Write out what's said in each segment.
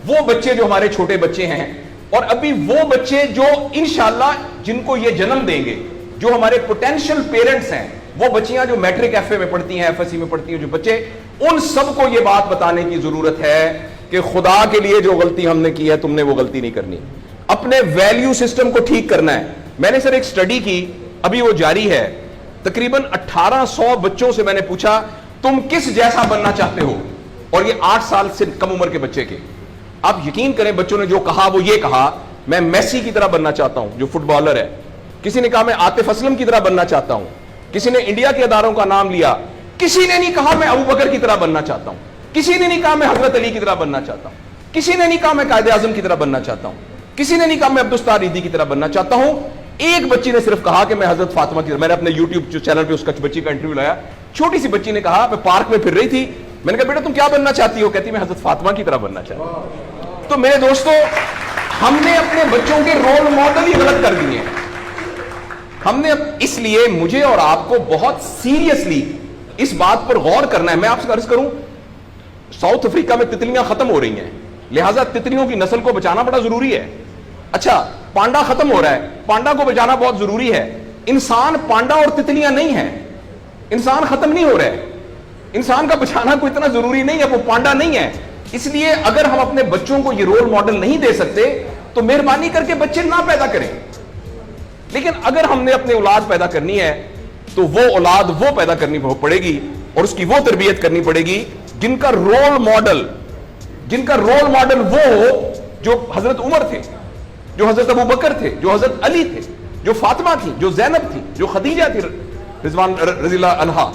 وہ بچے جو ہمارے چھوٹے بچے ہیں اور ابھی وہ بچے جو انشاءاللہ جن کو یہ جنم دیں گے, جو ہمارے پوٹینشیل پیرنٹس ہیں, وہ بچیاں جو میٹرک ایف اے میں پڑھتی ہیں, ایف ایس سی میں پڑھتی ہیں, جو بچے, ان سب کو یہ بات بتانے کی ضرورت ہے کہ خدا کے لیے جو غلطی ہم نے کی ہے تم نے وہ غلطی نہیں کرنی. اپنے ویلیو سسٹم کو ٹھیک کرنا ہے. میں نے سر ایک سٹڈی کی, ابھی وہ جاری ہے, تقریباً 1800 بچوں سے میں نے پوچھا تم کس جیسا بننا چاہتے ہو, اور یہ 8 سال سے کم عمر کے بچے کے. آپ یقین کریں بچوں نے جو کہا وہ یہ کہا میں میسی کی طرح بننا چاہتا ہوں جو فٹ بالر ہے, کسی نے کہا میں عاطف اسلم کی طرح بننا چاہتا ہوں, کسی نے انڈیا کے اداروں کا نام لیا, کسی نے نہیں کہا میں ابو بکر کی طرح بننا چاہتا ہوں, کسی نے نہیں کہا میں حضرت علی کی طرح بننا چاہتا ہوں, کسی نے نہیں کہا میں قائد اعظم کی طرح بننا چاہتا ہوں, کسی نے نہیں کہا میں عبدالستار ریدی کی طرح بننا چاہتا ہوں. ایک بچی نے صرف کہا کہ میں حضرت فاطمہ کی طرح. میں نے اپنے یوٹیوب چینل پہ اس کا بچی کا انٹرویو لایا, چھوٹی سی بچی نے کہا میں پارک میں پھر رہی تھی, میں نے کہا بیٹا تم کیا بننا چاہتی ہو, کہتی میں حضرت فاطمہ کی طرح بننا چاہتی ہوں. تو میرے دوستو ہم نے اپنے بچوں کے رول ماڈل ہی غلط کر دیے ہیں. ہم نے اس لیے مجھے اور آپ کو بہت سیریسلی اس بات پر غور کرنا ہے. میں آپ سے عرض کروں, ساؤتھ افریقہ میں تتلیاں ختم ہو رہی ہیں, لہٰذا تتلیوں کی نسل کو بچانا بڑا ضروری ہے. اچھا پانڈا ختم ہو رہا ہے, پانڈا کو بچانا بہت ضروری ہے. انسان پانڈا اور تتلیاں نہیں ہیں, انسان ختم نہیں ہو رہا ہے, انسان کا بچانا کوئی اتنا ضروری نہیں ہے, وہ پانڈا نہیں ہے. اس لیے اگر ہم اپنے بچوں کو یہ رول ماڈل نہیں دے سکتے تو مہربانی کر کے بچے نہ پیدا کریں. لیکن اگر ہم نے اپنی اولاد پیدا کرنی ہے تو وہ اولاد وہ پیدا کرنی پڑے گی اور اس کی وہ تربیت کرنی پڑے گی جن کا رول ماڈل وہ ہو جو حضرت عمر تھے, جو حضرت ابو بکر تھے, جو حضرت علی تھے, جو فاطمہ تھی, جو زینب تھی, جو خدیجہ تھی رضوان رضی اللہ عنہا.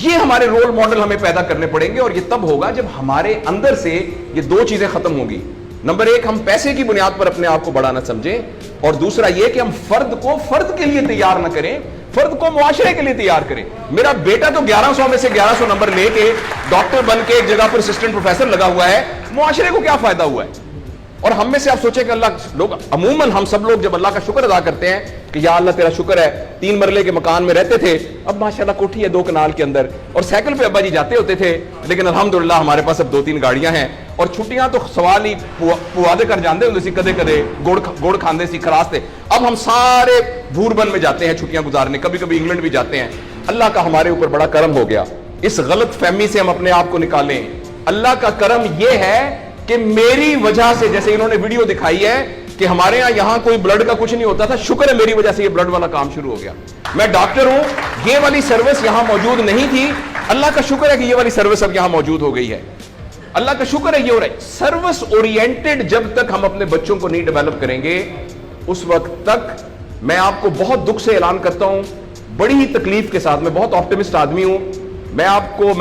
یہ ہمارے رول ماڈل ہمیں پیدا کرنے پڑیں گے, اور یہ تب ہوگا جب ہمارے اندر سے یہ دو چیزیں ختم ہوں گی. نمبر ایک, ہم پیسے کی بنیاد پر اپنے آپ کو بڑا نہ سمجھیں, اور دوسرا یہ کہ ہم فرد کو فرد کے لیے تیار نہ کریں, فرد کو معاشرے کے لیے تیار کریں. میرا بیٹا تو 1100 میں سے 1100 نمبر لے کے ڈاکٹر بن کے ایک جگہ پر اسسٹنٹ پروفیسر لگا ہوا ہے, معاشرے کو کیا فائدہ ہوا ہے؟ اور ہم میں سے آپ سوچیں کہ اللہ لوگ عموماً ہم سب لوگ جب اللہ کا شکر ادا کرتے ہیں کہ یا اللہ تیرا شکر ہے 3 مرلے کے مکان میں رہتے تھے, اب ماشاءاللہ کوٹھی ہے 2 کنال کے اندر, اور سائیکل پہ ابا جی جاتے ہوتے تھے, لیکن الحمدللہ ہمارے پاس اب 2-3 گاڑیاں ہیں, اور چھٹیاں تو سوال ہی پوادے کر جاندے ہوتے سی, کدے کدے گوڑ کھاندے سی, کھراستے. اب ہم سارے بھوربن میں جاتے ہیں چھٹیاں گزارنے, کبھی کبھی انگلینڈ بھی جاتے ہیں. اللہ کا ہمارے اوپر بڑا کرم ہو گیا. اس غلط فہمی سے ہم اپنے آپ کو نکالیں. اللہ کا کرم یہ ہے کہ میری وجہ سے, جیسے انہوں نے ویڈیو دکھائی ہے کہ ہمارے یہاں کوئی بلڈ کا کچھ نہیں ہوتا تھا, شکر ہے میری وجہ سے یہ بلڈ والا کام شروع ہو گیا. میں ڈاکٹر ہوں, یہ والی سروس یہاں موجود نہیں تھی, اللہ کا شکر ہے کہ یہ والی سروس اب یہاں موجود ہو گئی ہے. اللہ کا شکر ہے یہ ہو رہا ہے. سروس اورینٹڈ جب تک ہم اپنے بچوں کو نہیں ڈیولپ کریں گے, اس وقت تک میں آپ کو بہت دکھ سے اعلان کرتا ہوں, بڑی ہی تکلیف کے ساتھ, میں بہت آپٹمسٹ آدمی ہوں, میں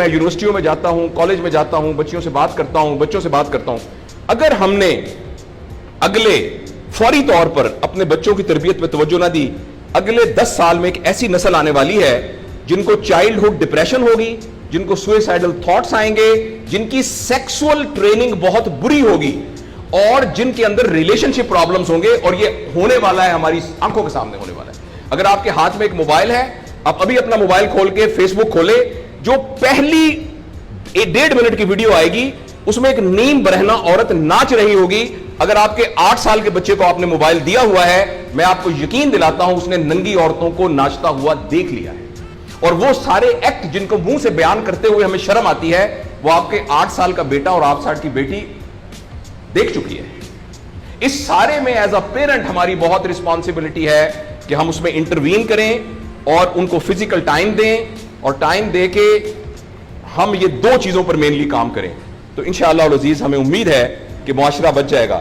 یونیورسٹیوں میں جاتا ہوں, کالج میں جاتا ہوں, بچوں سے بات کرتا ہوں, اگر ہم نے اگلے فوری طور پر اپنے بچوں کی تربیت پہ توجہ نہ دی, اگلے 10 سال میں ایک ایسی نسل آنے والی ہے جن کو چائلڈہڈ ڈپریشن ہوگی, جن کو سوئسائڈل تھاٹس آئیں گے, جن کی سیکسول ٹریننگ بہت بری ہوگی, اور جن کے اندر ریلیشن شپ پرابلمز ہوں گے, اور یہ ہونے والا ہے, ہماری آنکھوں کے سامنے ہونے والا ہے. اگر آپ کے ہاتھ میں ایک موبائل ہے, آپ ابھی اپنا موبائل کھول کے فیس بک کھولے, جو پہلی 1.5 منٹ کی ویڈیو آئے گی اس میں ایک نیم برہنہ عورت ناچ رہی ہوگی. اگر آپ کے 8 سال کے بچے کو آپ نے موبائل دیا ہوا ہے, میں آپ کو یقین دلاتا ہوں اس نے ننگی عورتوں کو ناچتا ہوا دیکھ لیا ہے, اور وہ سارے ایکٹ جن کو منہ سے بیان کرتے ہوئے ہمیں شرم آتی ہے, وہ آپ کے 8 سال کا بیٹا اور 8 سال کی بیٹی دیکھ چکی ہے. اس سارے میں ایز اے پیرنٹ ہماری بہت رسپانسبلٹی ہے کہ ہم اس میں انٹروین کریں اور ان کو فزیکل ٹائم دیں, اور ٹائم دے کے ہم یہ 2 چیزوں پر مینلی کام کریں. تو انشاءاللہ العزیز ہمیں امید ہے کہ معاشرہ بچ جائے گا.